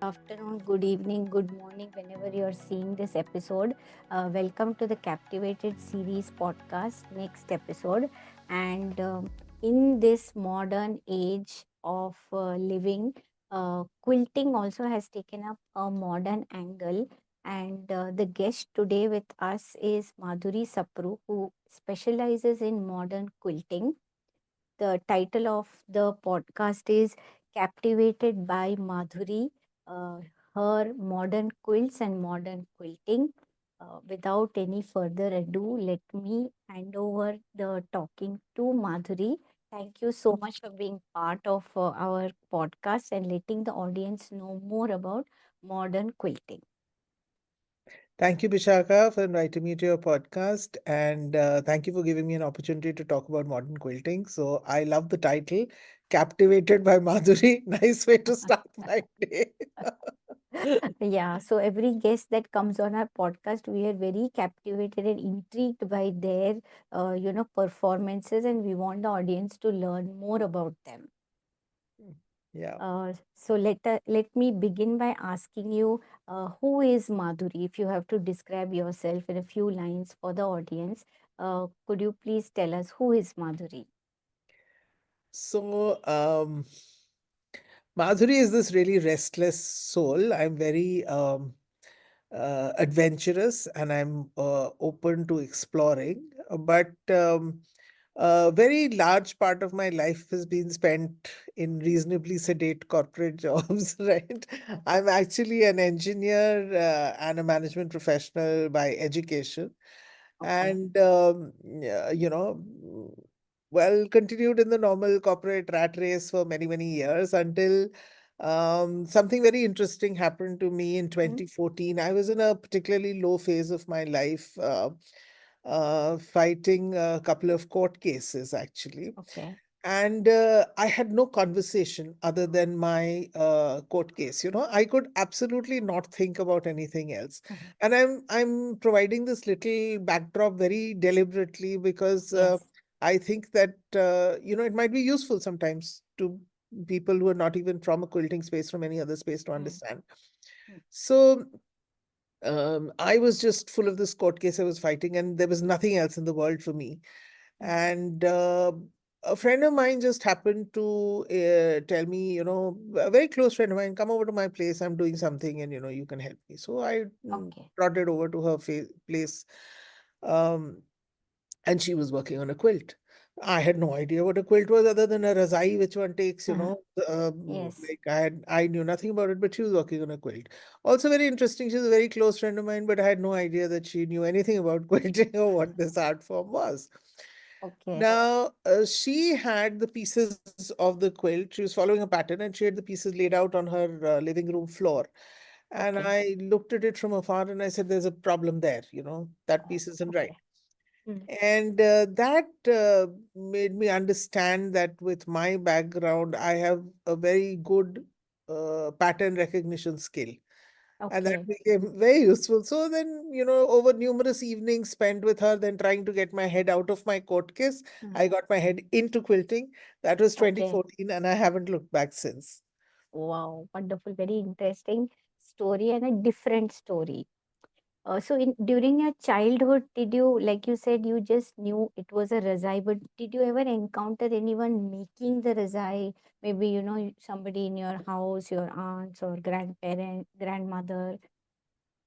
afternoon, good evening, good morning, whenever you are seeing this episode. Welcome to the Captivated series podcast, next episode. And in this modern age of living, quilting also has taken up a modern angle. And the guest today with us is Madhuri Sapru, who specializes in modern quilting. The title of the podcast is Captivated by Madhuri, uh, her modern quilts and modern quilting. Without any further ado, let me hand over the talking to Madhuri. Thank you so much for being part of our podcast and letting the audience know more about modern quilting. Thank you, Bishaka, for inviting me to your podcast. And thank you for giving me an opportunity to talk about modern quilting. So I love the title, Captivated by Madhuri. Nice way to start my day. Yeah, so every guest that comes on our podcast, we are very captivated and intrigued by their, performances, and we want the audience to learn more about them. Yeah. So let me begin by asking you, who is Madhuri? If you have to describe yourself in a few lines for the audience, could you please tell us who is Madhuri? So, Madhuri is this really restless soul. I'm very adventurous and I'm open to exploring. But a very large part of my life has been spent in reasonably sedate corporate jobs, right? I'm actually an engineer and a management professional by education. Okay. And well, continued in the normal corporate rat race for many, many years until something very interesting happened to me in Hmm? 2014. I was in a particularly low phase of my life, fighting a couple of court cases, actually. Okay. And I had no conversation other than my court case. I could absolutely not think about anything else. Mhm. And I'm providing this little backdrop very deliberately because Yes. I think that it might be useful sometimes to people who are not even from a quilting space, from any other space, to Mm, understand. mm, So I was just full of this court case I was fighting, and there was nothing else in the world for me. mm. And a friend of mine just happened to tell me, a very close friend of mine, come over to my place. I'm doing something, and you can help me. So I Okay. trotted over to her place. Um, and she was working on a quilt. I had no idea what a quilt was other than a razai which one takes, Yes. like I knew nothing about it, but she was working on a quilt. Also very interesting, she's a very close friend of mine, but I had no idea that she knew anything about quilting or what this art form was. Okay. Now, she had the pieces of the quilt. She was following a pattern and she had the pieces laid out on her living room floor. And Okay. I looked at it from afar and I said, there's a problem there, that Oh, piece isn't right. okay. Mm, And that made me understand that with my background, I have a very good pattern recognition skill. And that okay. became very useful. So then, over numerous evenings spent with her, then trying to get my head out of my court case, Mm, I got my head into quilting. That was okay. 2014, and I haven't looked back since. Wow. Wonderful. Very interesting story and a different story. So during your childhood, did you, like you said, you just knew it was a razai, but did you ever encounter anyone making the razai? Maybe, somebody in your house, your aunts or grandparent, grandmother?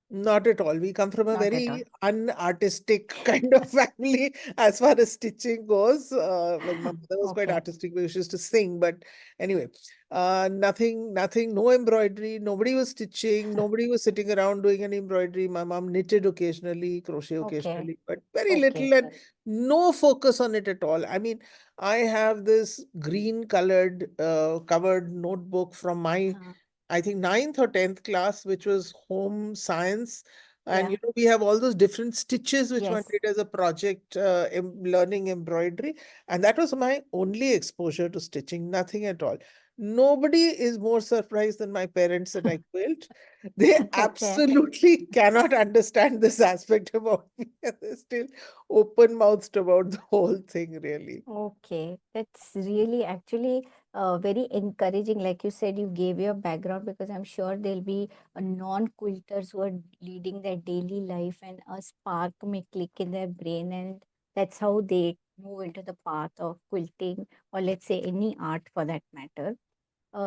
Not at all. We come from a Not at very all. unartistic kind of family as far as stitching goes. Well, my mother was quite Okay. artistic because she used to sing, but anyway, nothing, no embroidery. Nobody was stitching. Nobody was sitting around doing any embroidery. My mom knitted occasionally, crochet Okay. occasionally, but very Okay. little and no focus on it at all. I mean, I have this green colored covered notebook from my Uh, I think ninth or 10th class, which was home science. And yeah. we have all those different stitches which one Yes. did as a project, learning embroidery. And that was my only exposure to stitching, nothing at all. Nobody is more surprised than my parents that I quilt. They Okay. absolutely cannot understand this aspect about me. They're still open mouthed about the whole thing, really. Okay, that's really actually very encouraging. Like you said, you gave your background because I'm sure there'll be non-quilters who are leading their daily life, and a spark may click in their brain, and that's how they move into the path of quilting, or let's say any art for that matter.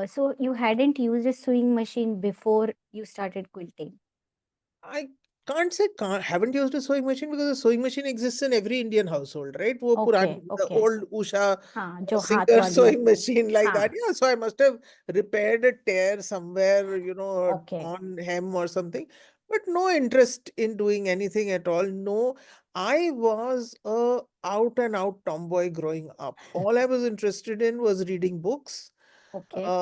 So you hadn't used a sewing machine before you started quilting. I can't say haven't used a sewing machine because a sewing machine exists in every Indian household, right? वो Okay, पुरानी the okay. old Usha हाँ, जो हाथ singer वाली sewing होती है. machine like that. हाँ, Yeah, so I must have repaired a tear somewhere, okay. on hem or something. But no interest in doing anything at all. No, I was a out and out tomboy growing up. All I was interested in was reading books. Okay.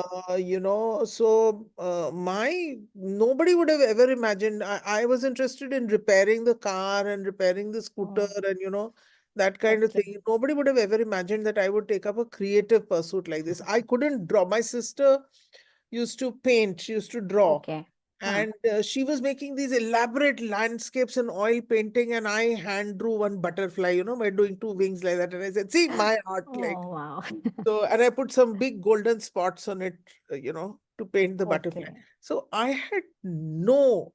My nobody would have ever imagined. I was interested in repairing the car and repairing the scooter Oh, and that kind of okay. thing. Nobody would have ever imagined that I would take up a creative pursuit like this. I couldn't draw. My sister used to paint, she used to draw, Okay. Huh. and she was making these elaborate landscapes and oil painting, and I hand drew one butterfly, by doing two wings like that. And I said, "See my art, like." Oh, wow. So, and I put some big golden spots on it, to paint the butterfly. Okay. So I had no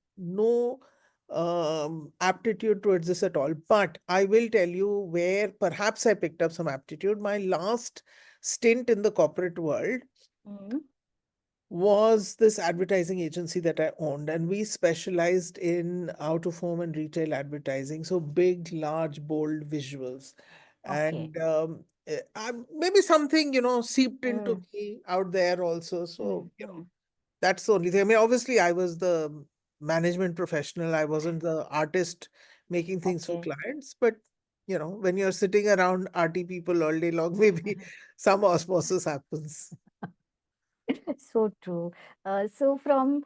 aptitude towards this at all. But I will tell you where perhaps I picked up some aptitude. My last stint in the corporate world Mm, was this advertising agency that I owned, and we specialized in out of home and retail advertising. So big, large, bold visuals. okay. And maybe something, seeped into Mm, me out there also. mm, So, mm. that's the only thing. I mean, obviously, I was the management professional, I wasn't the artist making things for Okay. clients. But, when you're sitting around arty people all day long, maybe some osmosis happens. So true. So from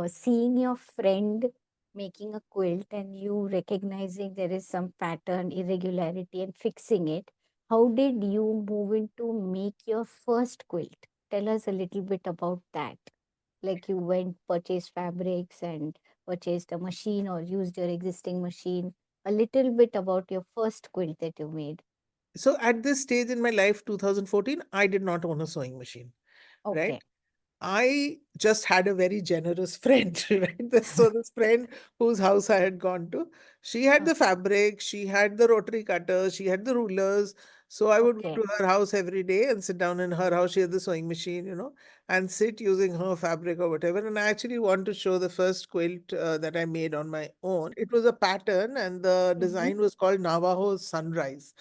seeing your friend making a quilt and you recognizing there is some pattern, irregularity, and fixing it, how did you move into make your first quilt? Tell us a little bit about that. Like you went purchased fabrics and purchased a machine or used your existing machine. A little bit about your first quilt that you made. So at this stage in my life, 2014, I did not own a sewing machine, right? Okay. I just had a very generous friend, right? So this friend whose house I had gone to, she had Huh. the fabric, she had the rotary cutter, she had the rulers. So I would go Okay. to her house every day and sit down in her house. She had the sewing machine, and sit using her fabric or whatever. And I actually want to show the first quilt that I made on my own. It was a pattern, and the Mm-hmm. design was called Navajo Sunrise.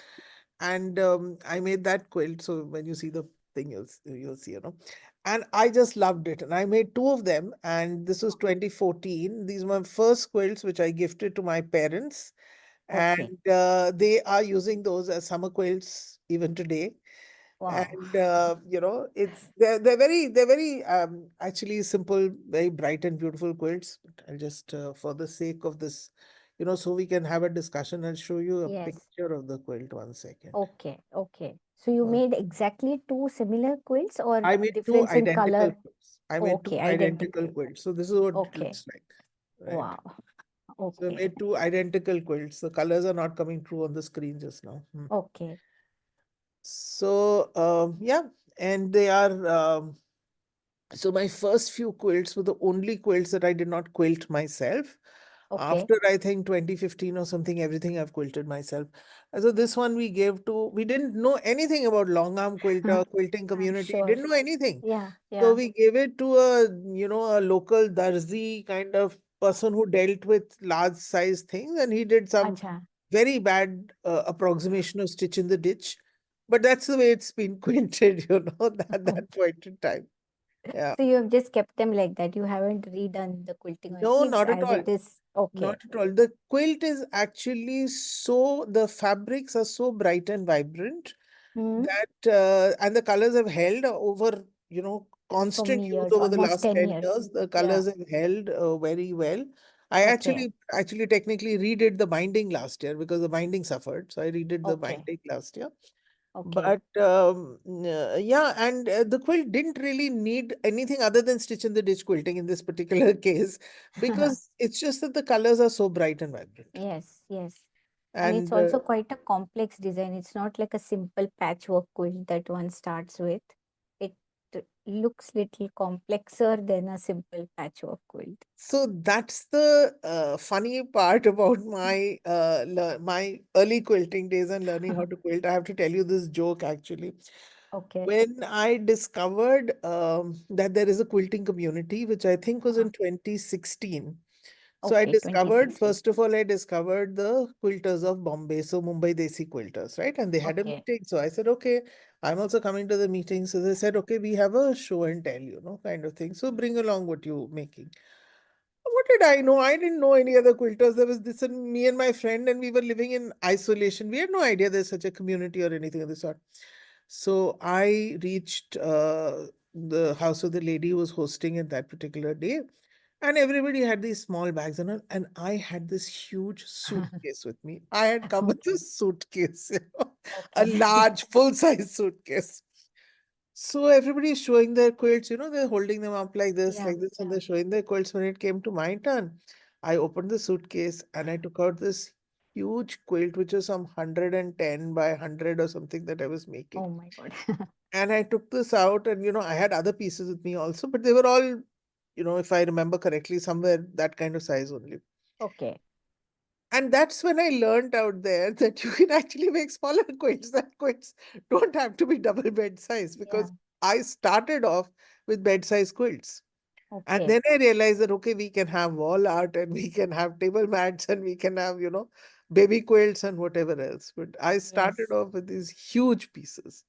And I made that quilt. So when you see the thing, you'll see, and I just loved it. And I made two of them, and this was 2014. These were my first quilts, which I gifted to my parents, Okay. and they are using those as summer quilts even today. Wow. And they're very actually simple, very bright and beautiful quilts. But I'll just for the sake of this, so we can have a discussion, I'll show you a Yes. picture of the quilt. 1 second. Okay. Okay. So you Uh, made exactly two similar quilts or I made two difference in identical color? quilts. I made two Okay. identical Identical. quilts. So this is what it Okay. looks like, right? Wow. So I Okay. made two identical quilts. The colors are not coming through on the screen just now. Okay. So yeah, and they are so my first few quilts were the only quilts that I did not quilt myself. Okay. After I think 2015 or something, everything I've quilted myself. And so this one we didn't know anything about long arm quilter, quilting I'm community, sure. didn't know anything. Yeah. So Yeah. we gave it to a local darzi kind of person who dealt with large size things, and he did some Acha. very bad approximation of stitch in the ditch. But that's the way it's been quilted, at that point in time. Yeah. So you have just kept them like that. You haven't redone the quilting or No, anything. It's not at as all. it is. Okay. Not at all. The quilt is actually the fabrics are so bright and vibrant Hmm. that, and the colors have held over, So constant many use years, over the almost last 10 10 years. years. The Yeah. colors have held very well. I Okay. actually technically redid the binding last year because the binding suffered. So I redid the Okay. binding last year. Okay. But yeah, and the quilt didn't really need anything other than stitch in the ditch quilting in this particular case, because it's just that the colors are so bright and vibrant. Yes, yes. And it's And also quite a complex design. It's not like a simple patchwork quilt that one starts with. It looks little complexer than a simple patchwork quilt. so that's the funny part about my early quilting days and learning how to quilt. I have to tell you this joke actually. Okay. When I discovered that there is a quilting community, which I think was Uh, in 2016. So I okay, discovered, 2016. first of all, I discovered the quilters of Bombay, so Mumbai Desi quilters, right? And they had a Okay. meeting. So I said, okay, I'm also coming to the meeting. So they said, okay, we have a show and tell, kind of thing. So bring along what you're making. What did I know? I didn't know any other quilters. There was this and me and my friend, and we were living in isolation. We had no idea there's such a community or anything of the sort. So I reached the house of the lady who was hosting it that particular day, and everybody had these small bags and all, and I had this huge suitcase with me. I had come with a Okay. suitcase, a Okay. large full-size suitcase. So everybody is showing their quilts, they're holding them up Yeah, like this, and yeah. they're showing their quilts. When it came to my turn, I opened the suitcase and I took out this huge quilt, which was some 110 by 100 or something that I was making. Oh my God. And I took this out, and I had other pieces with me also, but they were all, if I remember correctly, somewhere that kind of size only. Okay. And that's when I learned out there that you can actually make smaller quilts. That quilts don't have to be double bed size, Yeah. because I started off with bed size quilts. And Okay. then I realized that, okay, we can have wall art and we can have table mats and we can have, baby quilts and whatever else. But I started Yes. off with these huge pieces.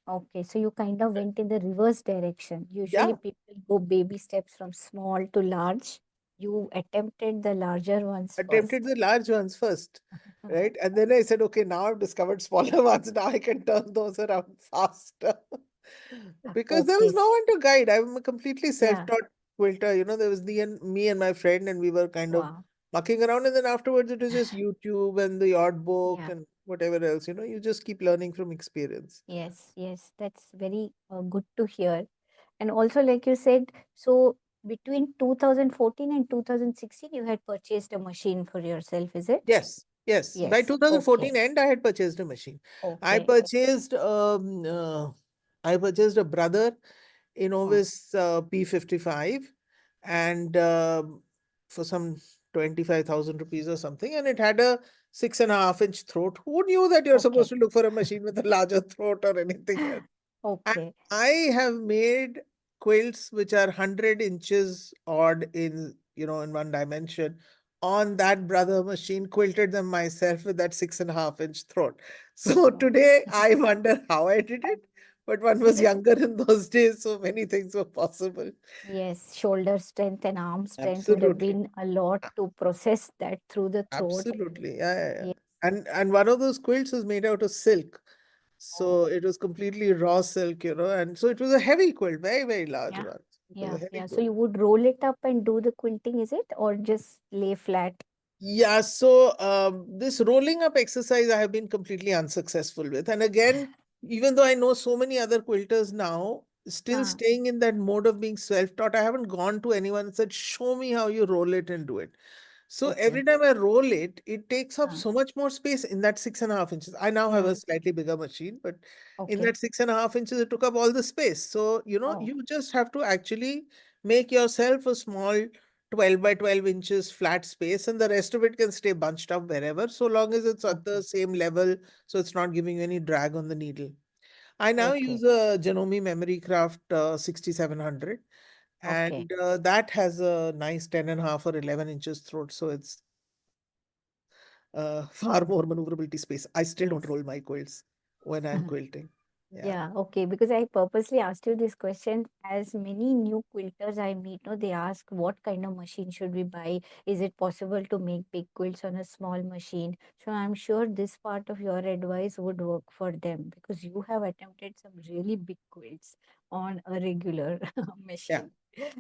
Okay. So you kind of went in the reverse direction. Usually Yeah, people go baby steps from small to large. You attempted the larger ones attempted first. the large ones first, right? And then I said, okay, now I've discovered smaller ones. Now I can turn those around faster. Because there Okay. was no one to guide. I'm a completely Yeah. self-taught quilter. There was me and my friend, and we were kind of Wow. mucking around. And then afterwards, it was just YouTube and the odd book Yeah. and whatever else. You just keep learning from experience. Yes. Yes. That's very good to hear. And also, like you said, so between 2014 and 2016, you had purchased a machine for yourself, is it? Yes, yes. By Yes. 2014 Okay. end, I had purchased a machine. I Okay. Okay. purchased I purchased a brother Oh, Innovis P55, and for some 25,000 rupees or something, and it had a 6.5-inch throat. Who knew that you're supposed okay. to look for a machine with a larger throat or anything else? And Okay. I have made quilts which are 100 inches odd in one dimension on that brother machine, quilted them myself with that 6.5-inch throat. So Wow. today I wonder how I did it, but one was Yes. younger in those days, so many things were possible. Yes. Shoulder strength and arm strength would have Absolutely. been a lot to process that through the throat. Absolutely. Yeah, yeah, yeah. Yes. And one of those quilts was made out of silk. Oh, So it was completely raw silk, and so it was a heavy quilt, very, very large yeah. one. It was a Yeah. heavy Yeah. So quilt. you would roll it up and do the quilting, is it? Or just lay flat? Yeah, so this rolling up exercise I have been completely unsuccessful with. And again, even though I know so many other quilters now, still Huh. staying in that mode of being self-taught, I haven't gone to anyone and said, show me how you roll it and do it. So Okay. every time I roll it, it takes up Huh. so much more space in that 6.5 inches. I now have Yeah. a slightly bigger machine, but in Okay. that 6.5 inches, it took up all the space. So, Oh, you just have to actually make yourself a small 12 by 12 inches flat space, and the rest of it can stay bunched up wherever, so long as it's at the okay. same level, so it's not giving you any drag on the needle. I now Okay. use a Janome Memory Craft 6700, Okay. and that has a nice 10.5 or 11 inches throat, so it's far more maneuverability space. I still don't roll my Yes. quilts when I'm quilting. Yeah. Yeah, okay. Because I purposely asked you this question as many new quilters I meet, no, they ask what kind of machine should we buy? Is it possible to make big quilts on a small machine? So I'm sure this part of your advice would work for them because you have attempted some really big quilts on a regular Yeah. machine.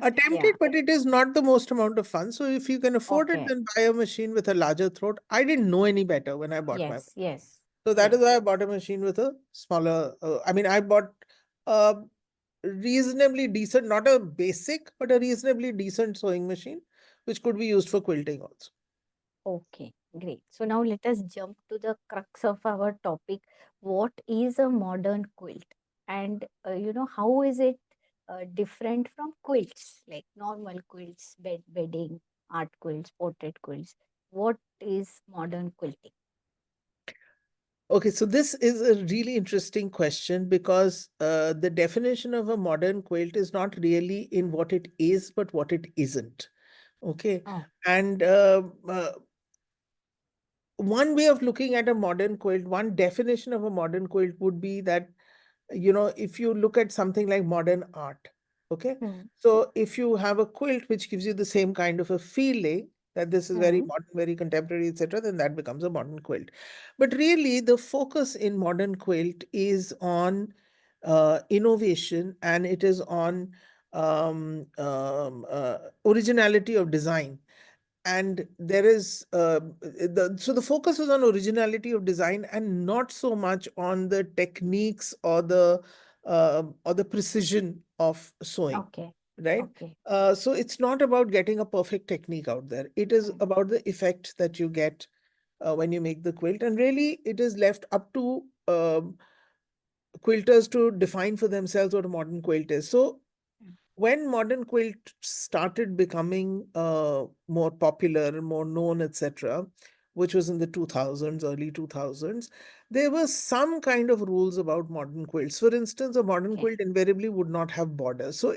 Attempt Yeah. it, but it is not the most amount of fun. So if you can afford it, Okay. then buy a machine with a larger throat. I didn't know any better when I bought my Yes, machine. yes. So that is Yes. why I bought a machine with a smaller. I mean, I bought a reasonably decent, not a basic, but a reasonably decent sewing machine, which could be used for quilting also. Okay, great. So now let us jump to the crux of our topic. What is a modern quilt? And how is it different from quilts, like normal quilts, bedding, art quilts, portrait quilts? What is modern quilting? Okay, so this is a really interesting question because the definition of a modern quilt is not really in what it is, but what it isn't. Okay, Oh, and one way of looking at a modern quilt, one definition of a modern quilt would be that, if you look at something like modern art, okay, hmm, so if you have a quilt which gives you the same kind of a feeling that this is very hmm, modern, very contemporary, etc., then that becomes a modern quilt. But really, the focus in modern quilt is on innovation, and it is on originality of design. And there is so the focus is on originality of design and not so much on the techniques or the precision of sewing, okay, right? okay. So it's not about getting a perfect technique out there. It is Hmm, about the effect that you get when you make the quilt, and really it is left up to quilters to define for themselves what a modern quilt is. So hmm, when modern quilt started becoming more popular, more known, etc., which was in the 2000s, early 2000s, there were some kind of rules about modern quilts. For instance, a modern okay, quilt invariably would not have borders. So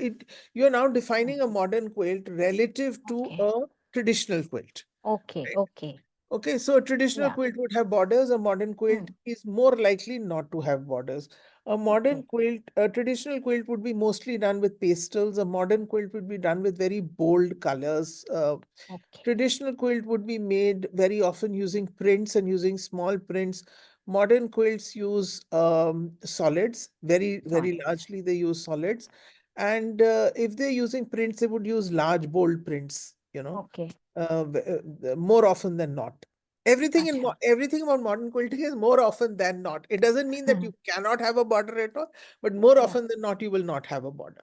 you're now hmm, defining a modern quilt relative to okay, a traditional quilt. okay, Right? okay. Okay, so a traditional Yeah, quilt would have borders. A modern quilt hmm, is more likely not to have borders. okay, A traditional quilt would be mostly done with pastels. A modern quilt would be done with very bold colors. okay, Traditional quilt would be made very often using prints and using small prints. Modern quilts use solids, very, very solids. largely they use solids. And if they're using prints, they would use large, bold prints, Okay. more often than not. Acha. Everything about modern quilting is more often than not. It doesn't mean that you cannot have a border at all, but more Yeah. often than not, you will not have a border,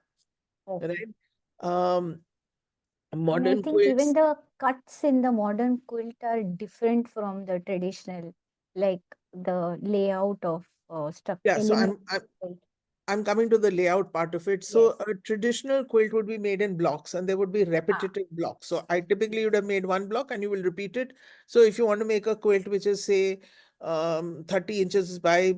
Okay. right? Um, And I Modern think even quilts. the cuts in the modern quilt are different from the traditional, like the layout of stuff Yeah, so element. Quilt. I'm coming to the layout part of it. So Yes. a traditional quilt would be made in blocks and there would be Ah. repetitive blocks. So I typically would Yes. have made one block and you will repeat it. So if you want to make a quilt which is say 30 inches by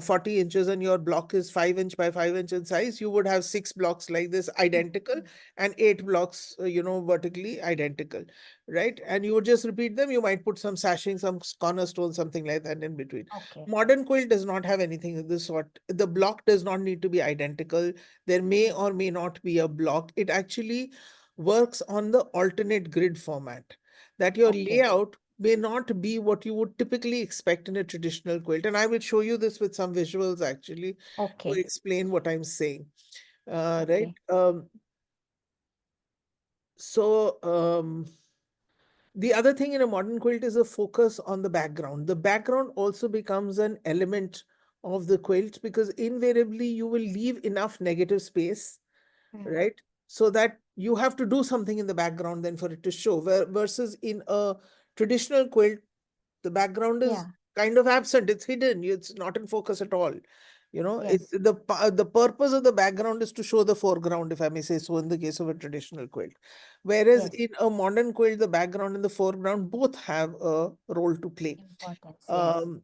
40 inches and your block is 5 inch by 5 inch in size, you would have six blocks like this Hmm, identical hmm. and eight blocks vertically identical, right? And you would just repeat them. You might put some sashing, some cornerstone, something like that in between. Okay. Modern quilt does not have anything of this sort. The block does not need to be identical. There may Hmm. or may not be a block. It actually works on the alternate grid format, that your Okay. layout may not be what you would typically expect in a traditional quilt. And I will show you this with some visuals actually to Okay. explain what I'm saying. Right. Okay. So the other thing in a modern quilt is a focus on the background. The background also becomes an element of the quilt because invariably you will leave enough negative space, Hmm. right? So that you have to do something in the background then for it to show. Versus in a traditional quilt, the background is Yeah. kind of absent. It's hidden. It's not in focus at all. It's Yes. the purpose of the background is to show the foreground, if I may say so, in the case of a traditional quilt. Whereas Yes. in a modern quilt, the background and the foreground both have a role to play. Importance. Yes. Um,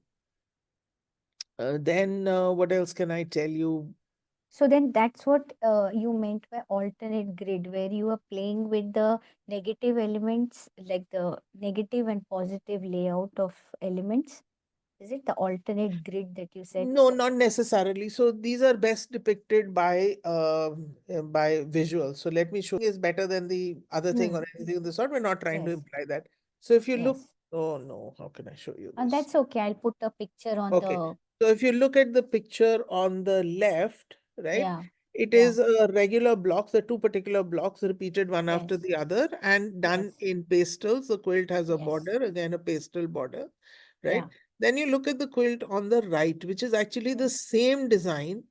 then what else can I tell you? So then that's what you meant by alternate grid, where you are playing with the negative elements, like the negative and positive layout of elements. Is it the alternate grid that you said? No, not necessarily. So these are best depicted by visuals. So let me show is better than the other thing Hmm. or anything of the sort. We're not trying to Yes. imply that. So if you look, Yes. oh no, how can I show you And this? that's okay. I'll put a picture on Okay. the. So if you look at the picture on the left, right, Yeah. it Yeah. is a regular blocks, the two particular blocks repeated one after Yes. the other and done Yes. in pastels. The quilt has a Yes. border, again a pastel border, right? Yeah. Then you look at the quilt on the right, which is actually the Hmm. same design,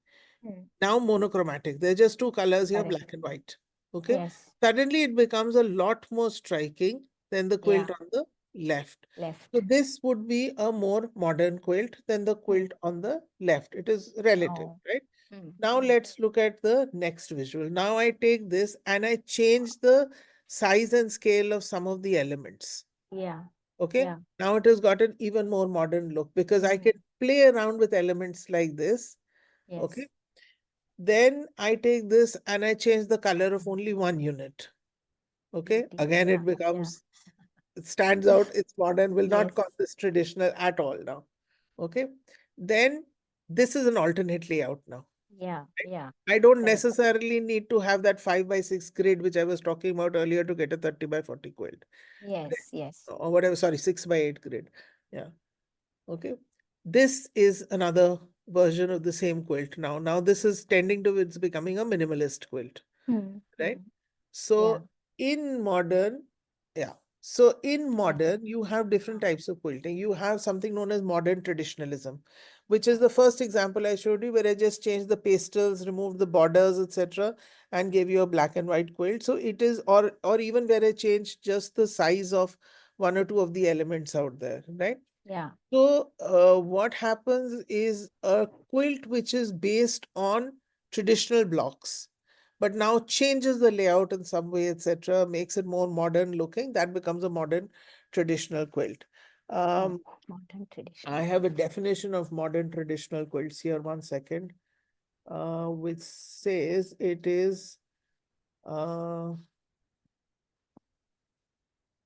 Hmm. now monochromatic. There are just two colors here, Correct. black and white. Okay. Yes. Suddenly it becomes a lot more striking than the quilt Yeah. on the left. So Left. this would be a more modern quilt than the Hmm. quilt on the left. It is relative, Oh. right? Hmm. Now Hmm. let's look at the next visual. Now I take this and I change the size and scale of some of the elements. Yeah. Okay. Yeah. Now it has got an even more modern look because I can Hmm. play around with elements like this. Okay. Yes. Then I take this and I change the color of only one unit. Okay. Beauty. Again, Yeah. it Yeah. becomes, it stands out, it's modern, will not call Yes. this traditional at all now. Okay. Then this is an alternate layout now. Yeah. Yeah. I don't Correct. necessarily need to have that 5 by 6 grid, which I was talking about earlier to get a 30 by 40 quilt. Right? Yes. Yes. Or whatever, sorry, 6 by 8 grid. Yeah. Okay. This is another version of the same quilt now. Now this is tending to it's becoming a minimalist quilt, Hmm. right? Hmm. Yeah. So in modern, yeah. So in Yeah. modern, you have different Huh. types of quilting. You have something known as modern traditionalism, which is the first example I showed you, where I just changed the pastels, removed the borders, etc., and gave you a black and white quilt. So it is, or even where I changed just the size of one or two of the elements out there, right? Yeah. So, what happens is a quilt which is based on traditional blocks, but now changes the layout in some way, etc., makes it more modern looking. That becomes a modern traditional quilt. Oh, Um, modern traditional I have a quilt. definition of modern traditional quilts here. One second, which says it is, uh,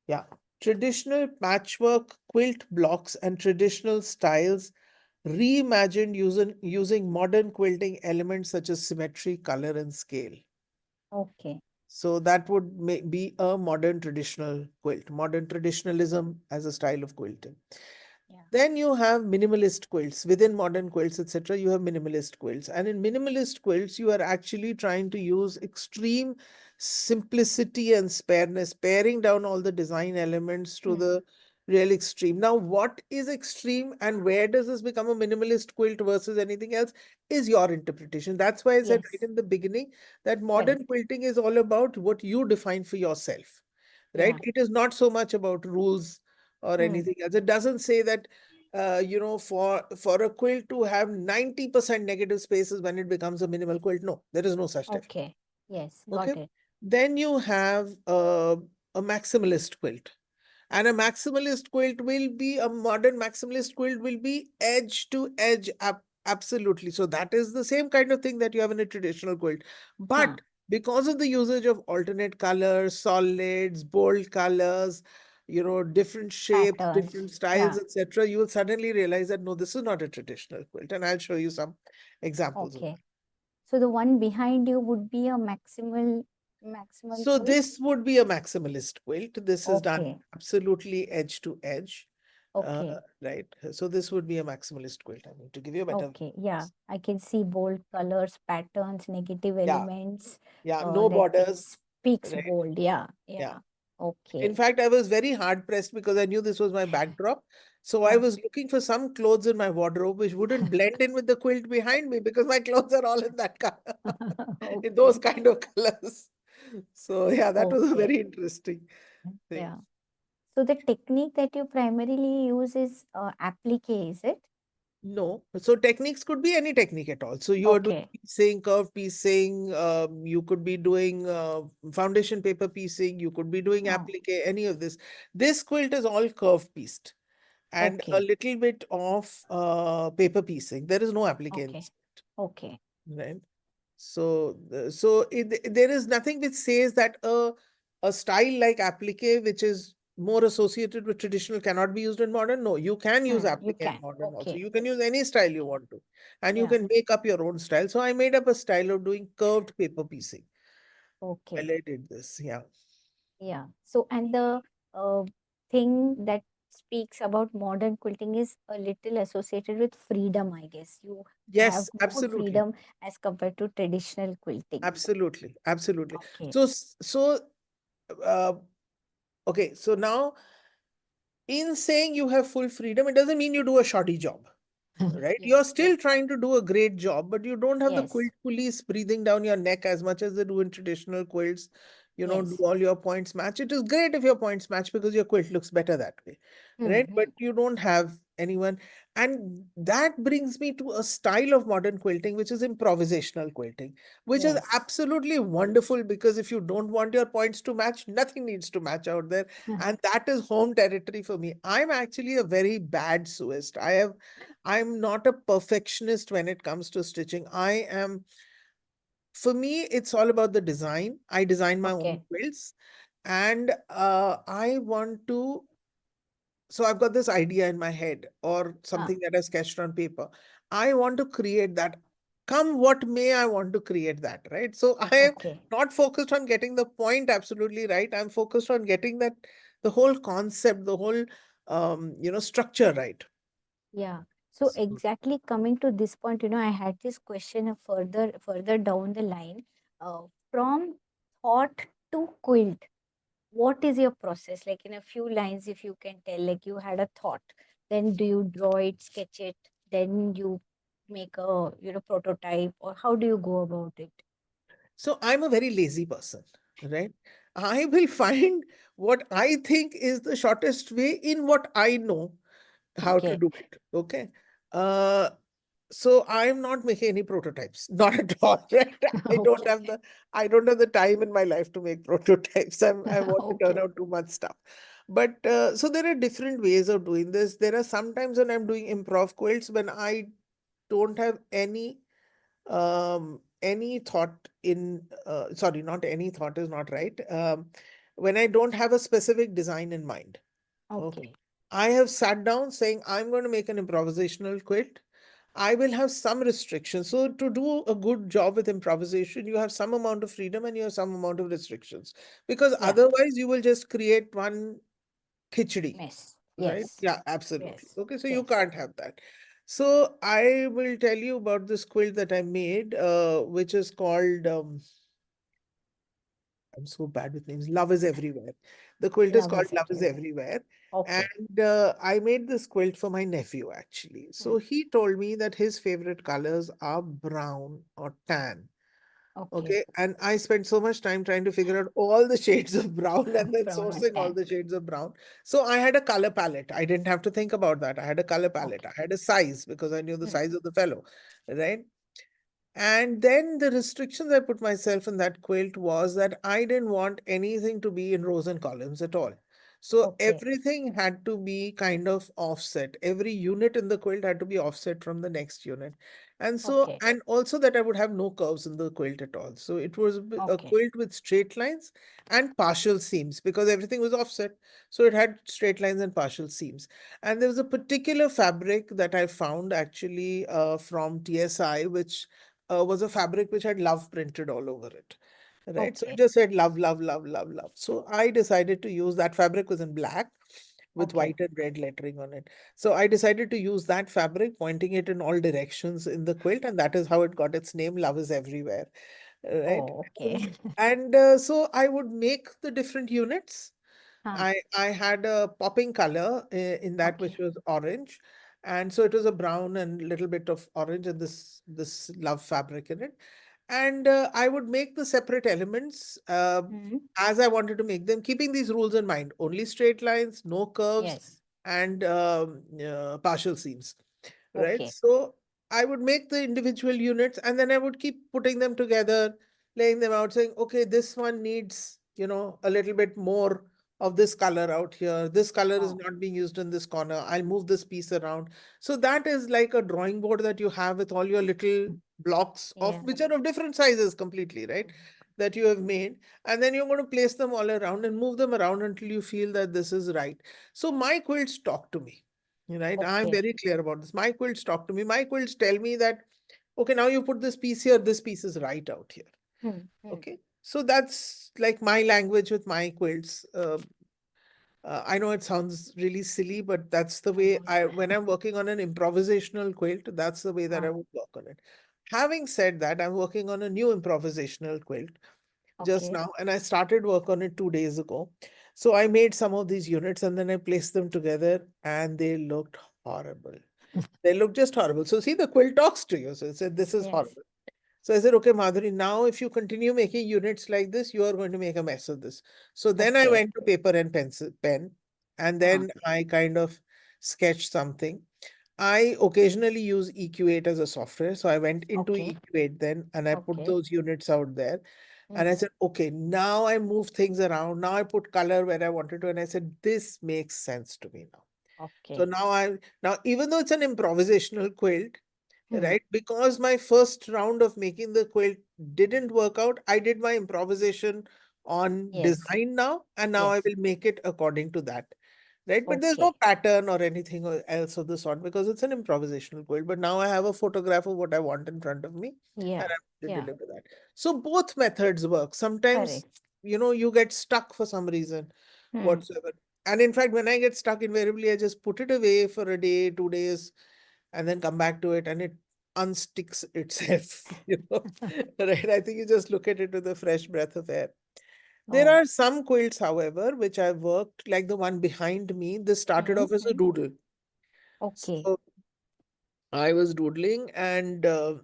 yeah, traditional patchwork quilt blocks and traditional styles reimagined using modern quilting elements such as symmetry, color, and scale. Okay. So that would be a modern traditional quilt, modern traditionalism as a style of quilting. Yeah. Then you have minimalist quilts. Within modern quilts, etc., you have minimalist quilts. And in minimalist quilts, you are actually trying to use extreme simplicity and spareness, paring down all the design elements to Hmm. the real extreme. Now, what is extreme and where does this become a minimalist quilt versus anything else is your interpretation. That's why I said right Yes. in the beginning that modern Correct. quilting is all about what you define for yourself, right? Yeah. It is not so much about rules or Hmm. anything else. It doesn't say that for a quilt to have 90% negative spaces when it becomes a minimal quilt. No, there is no such definition. Okay. Yes. Okay. Got it. Then you have a maximalist quilt. And a maximalist quilt will be a modern maximalist quilt will be edge to edge absolutely. So that is the same kind of thing that you have in a traditional quilt. Huh. But because of the usage of alternate colors, solids, bold colors, different shapes, Patterns. different styles, Yeah. etc., you will suddenly realize that no, this is not a traditional quilt. And I'll show you some examples of that. Okay. So the one behind you would be a maximal So quilt? this would be a maximalist quilt. This is done Okay. absolutely edge to edge. Uh, Okay. right. So this would be a maximalist quilt. I mean, to give you a better. Okay. Yeah. I can see bold colors, patterns, negative Yeah. elements. Yeah. No That borders. speaks Right. bold. Yeah. Yeah. Yeah. In Okay. fact, I was very hard pressed because I knew this was my backdrop. So I Huh. was looking for some clothes in my wardrobe which wouldn't blend in with the quilt behind me because my clothes are all in that color, in those Okay. kind of colors. So yeah, that was a Okay. very interesting thing. Yeah. So the technique that you primarily use is applique, is it? No. So techniques could be any technique at all. So you are doing Okay. piecing, curve piecing, you could be doing foundation paper piecing, you could be doing Oh, applique, any of this. This quilt is all curve pieced and a okay. little bit of paper piecing. There is no applique in Okay. this, Okay. right? So, there is nothing which says that a style like applique, which is more associated with traditional, cannot be used in modern. No, you can use You applique in can. modern also. Okay. You can use any style you want to, and you Yeah. can make up your own style. So I made up a style of doing curved paper piecing Okay. while I did this. Yeah. Yeah. So, and the uh, thing that speaks about modern quilting is a little associated with freedom, I guess. You have Yes, more absolutely, freedom as compared to traditional quilting. absolutely, absolutely. Okay. So, uh, okay. So now, in saying you have full freedom, it doesn't mean you do a shoddy job, right? Yeah, You're yeah. still trying to do a great job, but you don't have the Yes, quilt police breathing down your neck as much as they do in traditional quilts. Do yes. all your points match. It is great if your points match because your quilt looks better that way, right? But Mm-hmm. you don't have anyone. And that brings me to a style of modern quilting, which is improvisational quilting, which is Yes. absolutely wonderful because if you don't want your points to match, nothing needs to match out there. And that is home territory for me. I'm actually a very bad sewist. I'm not a perfectionist when it comes to stitching. For me, it's all about the design. I design my own Okay. quilts, and so I've got this idea in my head or Huh. something that I sketched on paper. I want to create that. Come what may, I want to create that, right? So I am Okay. not focused on getting the point absolutely right. I'm focused on getting the whole concept, the whole structure right. Yeah. So exactly coming to this point, I had this question of further down the line. From thought to quilt, what is your process? Like in a few lines, if you can tell, like you had a thought, then do you draw it, sketch it, then you make a prototype, or how do you go about it? So I'm a very lazy person, right? I will find what I think is the shortest way in what I know how to Okay. do it. Okay. Uh, so I'm not making any prototypes, not at all, right? I don't Okay. have the I don't have the time in my life to make prototypes. I want to turn Okay. out too much stuff. But so there are different ways of doing this. There are sometimes when I'm doing improv quilts when I don't have any thought in sorry, not any thought is not right. When I don't have a specific design in mind. Okay. Okay. I have sat down saying I'm going to make an improvisational quilt. I will have some restrictions. So to do a good job with improvisation, you have some amount of freedom and you have some amount of restrictions. Because Yeah. otherwise you will just create one khichdi, Mess. right? Yes. Yeah, absolutely. Yes. Okay, so you Yes. can't have that. So I will tell you about this quilt that I made, which is called I'm so bad with names. Love is Everywhere. The quilt is Love called is Love is everywhere. Everywhere. Okay. And I made this quilt for my nephew actually. Hmm. So he told me that his favorite colors are brown or tan. Okay. Okay. And I spent so much time trying to figure out all the shades of brown and then Brown and sourcing all tan. the shades of brown. So I had a color palette. I didn't have to think about that. I had a color palette. Okay. I had a size because I knew the Hmm. size of the fellow. Right. And then the restrictions I put myself in that quilt was that I didn't want anything to be in rows and columns at all. So Okay. everything had to be kind of offset. Every unit in the quilt had to be offset from the next unit. Okay. And also that I would have no curves in the quilt at all. So it was a Okay. quilt with straight lines and partial seams because everything was offset. So it had straight lines and partial seams. And there was a particular fabric that I found actually from TSI, which was a fabric which had love printed all over it. Right. So it Okay. just said love, love, love, love, love. So I decided to use that fabric was in black with Okay. white and red lettering on it. So I decided to use that fabric, pointing it in all directions in the quilt, and that is how it got its name, Love is Everywhere. Right. Oh, okay. So I would make the different units. Huh. I had a popping color in that which Okay. was orange, and so it was a brown and little bit of orange and this love fabric in it. And I would make the separate elements Hmm. as I wanted to make them, keeping these rules in mind: only straight lines, no curves, Yes. and partial seams. Right. Okay. So I would make the individual units and then I would keep putting them together, laying them out, saying, okay, this one needs, a little bit more of this color out here. This color is Oh. not being used in this corner. I'll move this piece around. So that is like a drawing board that you have with all your little blocks of Yeah. which are of different sizes completely, right? That you have made. And then you're going to place them all around and move them around until you feel that this is right. So my quilts talk to me. Right. I'm Okay. very clear about this. My quilts talk to me. My quilts tell me that, okay, now you put this piece here, this piece is right out here. Hmm. Hmm. Okay. So that's like my language with my quilts. I know it sounds really silly, but that's the I way know. when I'm working on an improvisational quilt, that's the way that I Huh. would work on it. Having said that, I'm working on a new improvisational quilt just Okay. now, and I started work on it 2 days ago. So I made some of these units and then I placed them together and they looked horrible. They looked just horrible. So see, the quilt talks to you. So it said, this is Yes. horrible. So I said, okay, Madhuri, now if you continue making units like this, you are going to make a mess of this. So then I Okay. went to paper and pencil, pen, and Ah, then I kind of sketched something. I occasionally use EQ8 as a software. So I went into okay. EQ8 then and I put Okay. those units out there. And I Mm-hmm. said, okay, now I move things around. Now I put color where I wanted to. And I said, this makes sense to me now. So Okay. now even though it's an improvisational quilt, Hmm. right? Because my first round of making the quilt didn't work out, I did my improvisation on Yes. design now, and now I Yes. will make it according to that. Right, but there's no Okay. pattern or anything else of the sort because it's an improvisational quilt. But now I have a photograph of what I want in front of me, and Yeah. I'm going to Yeah. deliver that. So both methods work. Sometimes, Correct. you get stuck for some reason Hmm. whatsoever. And in fact, when I get stuck, invariably I just put it away for a day, 2 days, and then come back to it, and it unsticks itself. Right? I think you just look at it with a fresh breath of air. There Oh. are some quilts, however, which I've worked, like the one behind me. This started Hmm. off as a Hmm. doodle. Okay. So I was doodling, and it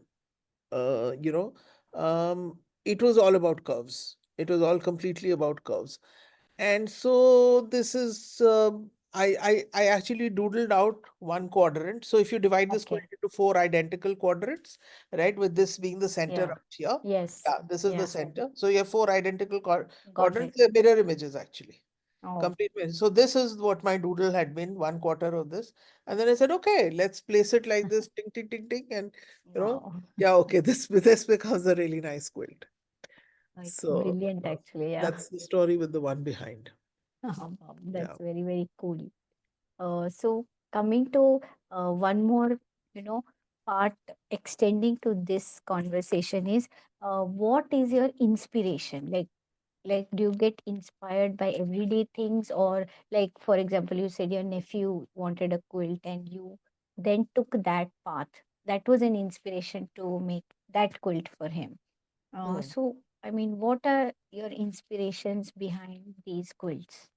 was all about curves. It was all completely about curves. And so this is I actually doodled out one quadrant. So if you divide this quilt Okay. into four identical quadrants, right, with this being the center Yeah. up here, Yes. yeah, this is the Yeah. center. So you have four identical Got quadrants. it. They're mirror images actually. Oh. Complete mirror. So this is what my doodle had been, one quarter of this. And then I said, okay, let's place it like this, ting, ting, ting, ting, and you know, Wow. yeah, okay, this becomes a really nice quilt. It's So brilliant, actually. Yeah. that's the story with the one behind. Wow, Yeah. that's very, very cool. So coming to one more, you know, part extending to this conversation is, what is your inspiration? Like, do you get inspired by everyday things, or like, for example, you said your nephew wanted a quilt and you then took that path. That was an inspiration to make that quilt for him. Hmm. So, I mean, what are your inspirations behind these quilts?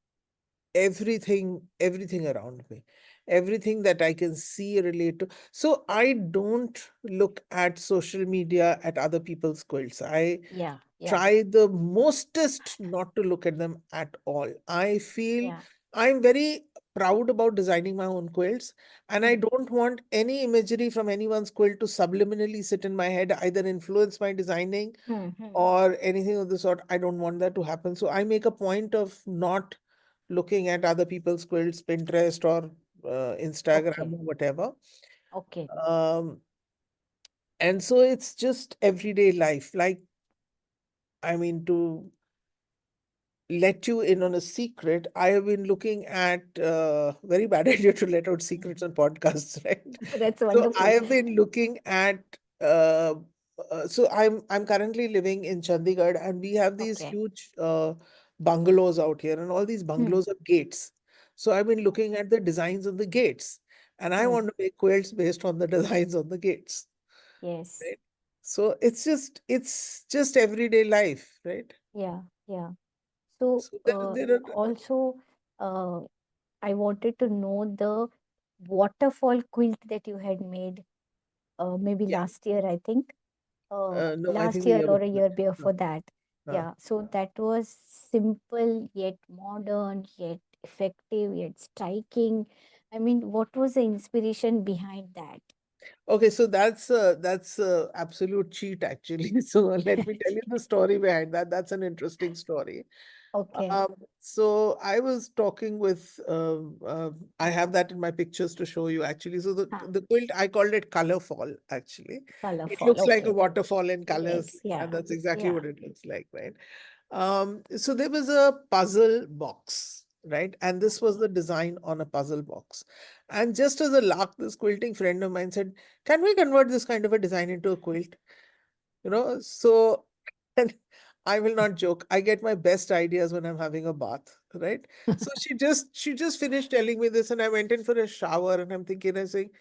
Everything around me, everything that I can see relate to. So I don't look at social media at other people's quilts. I Yeah, yeah, try the mostest not to look at them at all. I feel yeah. I'm very proud about designing my own quilts, and I Hmm, don't want any imagery from anyone's quilt to subliminally sit in my head, either influence my designing hmm, hmm. or anything of the sort. I don't want that to happen. So I make a point of not looking at other people's quilts, Pinterest or Instagram Okay, or whatever. okay, Um, and so it's just everyday life. Like, I mean, to let you in on a secret, I have been looking at very bad idea to let out secrets on podcasts, right? that's So I wonderful. have been looking at uh, so I'm currently living in Chandigarh, and we have these Okay. huge bungalows out here, and all these Hmm. bungalows have gates. So I've been looking at the designs of the gates, and I Hmm. want to make quilts based on the designs on the gates, Yes. right? So it's just everyday life, right? Yeah. Yeah. So, So there are also, uh, I wanted to know the waterfall quilt that you had made, maybe yeah. last year, I think. No, I think Last the year year or before a that. year before that. Uh, Yeah. So that was simple yet modern, yet effective, yet striking. I mean, what was the inspiration behind that? Okay, so that's a absolute cheat actually. So let me tell you the story behind that. That's an interesting story. Okay. So I was talking with I have that in my pictures to show you actually. So the Huh. the quilt I called it color fall actually. It Colorful. looks like a Okay. waterfall in colors, Yes. Yeah. and that's exactly Yeah. what it looks like, right? So there was a puzzle box, right? And this was Okay. the design on a puzzle box. And just as a lark, this quilting friend of mine said, "Can we convert this kind of a design into a quilt?" So and I will not joke. I get my best ideas when I'm having a bath, right? So she just finished telling me this, and I went in for a shower, and I'm thinking, I'm saying,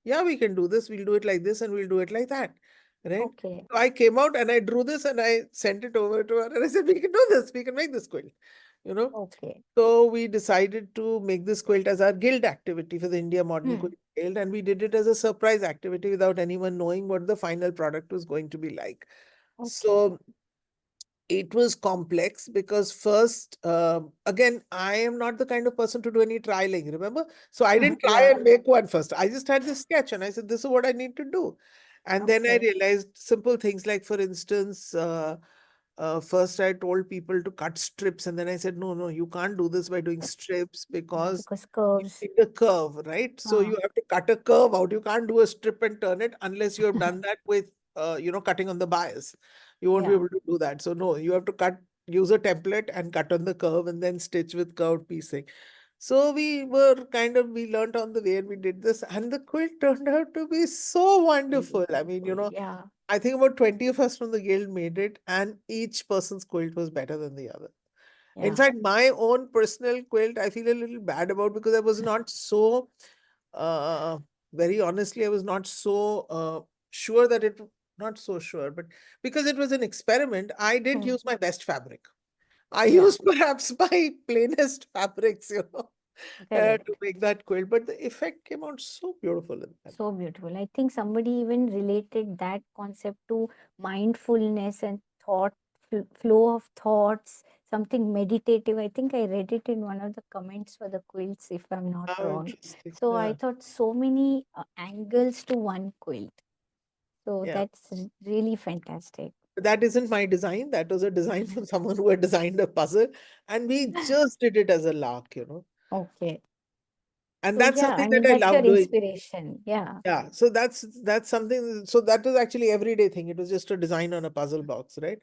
yeah, we can do this. We'll do it like this, and we'll do it like that, right? Okay. So I came out and I drew this and I sent it over to her, and I said, we can do this. We can make this quilt. you know. Okay. So we decided to make this quilt as our guild activity for the India Modern Hmm. Quilt Guild, and we did it as a surprise activity without anyone knowing what the final product was going to be like. Okay. So it was complex because first, again, I am not the kind of person to do any trialing, remember? So I didn't try Yeah. and make one first. I just had this sketch and I said, this is what I need to do. And then I Okay. realized simple things like, for instance, first I told people to cut strips, and then I said, no, no, you can't do this by doing strips Yeah, because because you curves. need a curve, right? So Ah. you have to cut a curve out. You can't do a strip and turn it unless you have done that with, cutting on the bias. You won't be Yeah. able to do that. So no, you have to use a template and cut on the curve and then stitch with curved piecing. So we learned on the way and we did this, and the quilt turned out to be so wonderful. I mean, Beautiful. Yeah. I think about 20 of us from the guild made it, and each person's quilt was better than the other. In Yeah. fact, my own personal quilt, I feel a little bad about because I was not so, uh, very honestly, I was not so sure that not so sure, but because it was an experiment, I didn't Hmm. use my best fabric. I Yeah. used perhaps my plainest fabrics, to Correct. make that quilt, but the effect came out so beautiful in that. So beautiful. I think somebody even related that concept to mindfulness and flow of thoughts, something meditative. I think I read it in one of the comments for the quilts, if I'm not How wrong. interesting. So I Yeah. thought so many angles to one quilt. So Yeah. that's really fantastic. That isn't my design. That was a design from someone who had designed a puzzle, and we just did it as a lark. Okay. And So that's yeah, something I that mean I that's your love doing. inspiration. Yeah. Yeah. So that's something. So that was actually everyday thing. It was just a design on a puzzle box, right?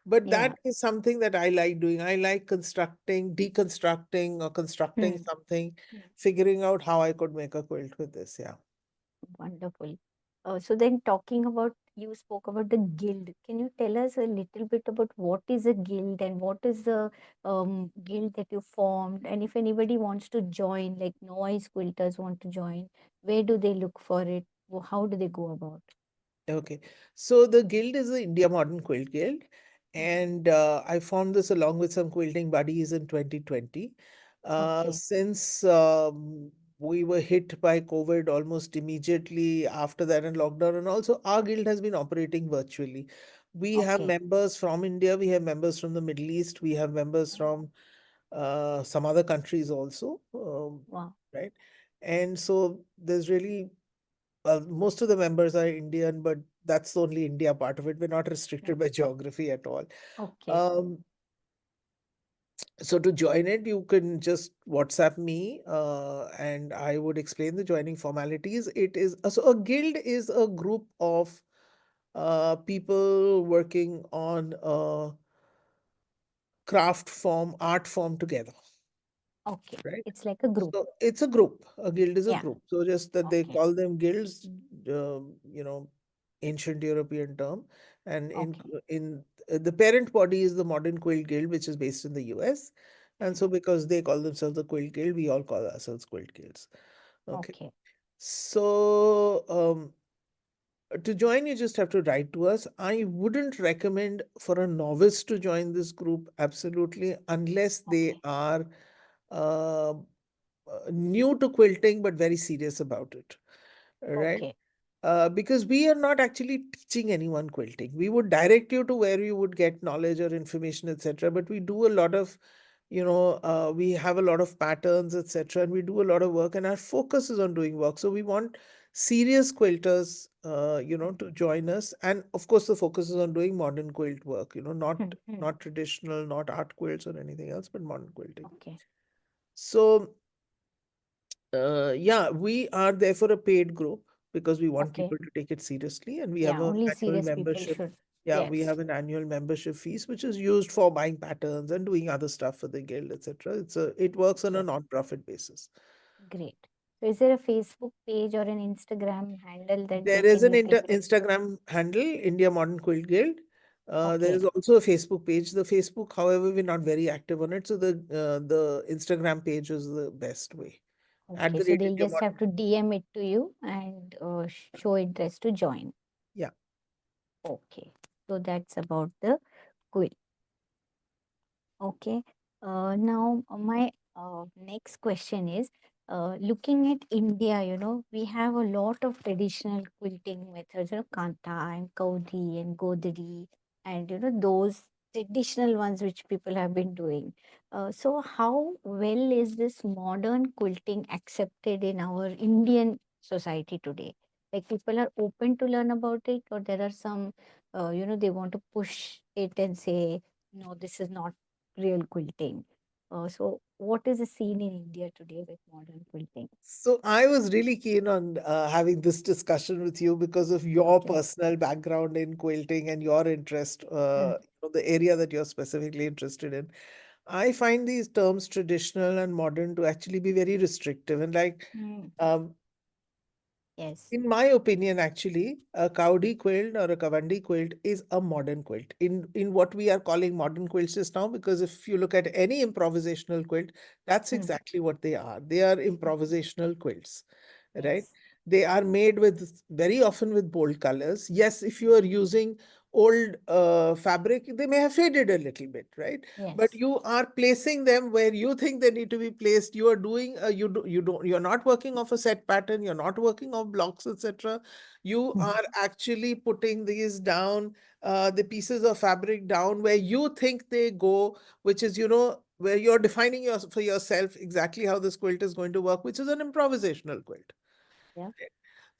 But Yeah. that is something that I like doing. I like constructing, deconstructing, or constructing Hmm. something, Hmm. figuring out how I could make a quilt with this. Yeah. Wonderful. So then talking about, you spoke about the guild. Can you tell us a little bit about what is a guild and what is the guild that you formed? And if anybody wants to join, like noise quilters want to join, where do they look for it? How do they go about? Okay. So the guild is the India Modern Quilt Guild, Mhm. and I formed this along with some quilting buddies in 2020. Okay. Since we were hit by COVID almost immediately after that and lockdown, and also our guild has been operating virtually. We have Okay. members from India, we have members from the Middle East, we have members Oh, from some other countries also, wow. right? And so there's really well, most of the members are Indian, but that's the only India part of it. We're not Hmm. restricted by geography at all. Okay. Um, so to join it, you can just WhatsApp me, and I would explain the joining formalities. It is so a guild is a group of people working on a craft form, art form together, Okay. right? It's like a group. So it's a group. A guild is a Yeah. group. So just that they Okay. call them guilds, ancient European term, and Okay. in the parent body is the Modern Quilt Guild, which is based in the US. And Hmm. so because they call themselves the Quilt Guild, we all call ourselves Quilt Guilds. Okay. Okay. So to join, you just have to write to us. I wouldn't recommend for a novice to join this group absolutely unless they Okay. are uh, new to quilting but very serious about it, right? Okay. Because we are not actually teaching anyone quilting. We would direct you to where you would get knowledge or information, etc. But we do a lot of, we have a lot of patterns, etc. And we do a lot of work, and our focus is on doing work. So we want serious quilters, to join us. And of course, the focus is on doing modern quilt work. Not Hmm. Hmm. not traditional, not art quilts or anything else, but modern quilting. Okay. So yeah, we are therefore a paid group because we want Okay. people to take it seriously, and we have Yeah, an only annual serious people membership. should. Yeah, we Yes. have an annual membership fees, which is used for buying patterns and doing other stuff for the guild, etc. It works on a Okay. non-profit basis. Great. So is there a Facebook page or an Instagram handle that There they is can an look into? Instagram handle, India Modern Quilt Guild. There Okay. is also a Facebook page. The Facebook, however, we're not very active on it, so the Instagram page is the best way. At Okay. the So rate they'll India just have Modern. to DM it to you and show interest to join. Yeah. Okay. So that's about the quill. Okay. Now, my next question is looking at India, we have a lot of traditional quilting methods, kanta and kaudi and godri, and those traditional ones which people have been doing. So, how well is this modern quilting accepted in our Indian society today? Like people are open to learn about it, or there are some, they want to push it and say, no, this is not real quilting. So, what is the scene in India today with modern quilting? So I was really keen on having this discussion with you because of your Okay. personal background in quilting and your interest, Hmm. the area that you're specifically interested in. I find these terms traditional and modern to actually be very restrictive. And like, Hmm. um, Yes. in my opinion, actually, a Kaudi quilt or a Kavandi quilt is a modern quilt in what we are calling modern quilts just now. Because if you look at any improvisational quilt, that's Hmm. exactly what they are. They are improvisational quilts, right? Yes. They are made with very often with bold colors. Yes, if you are using old fabric, they may have faded a little bit, right? But Yes. you are placing them where you think they need to be placed. You are doing you're not working off a set pattern, you're not working off blocks, etc. You Hmm. are actually putting these down, the pieces of fabric down where you think they go, which is, where you're defining for yourself exactly how this quilt is going to work, which is an improvisational quilt. Yeah.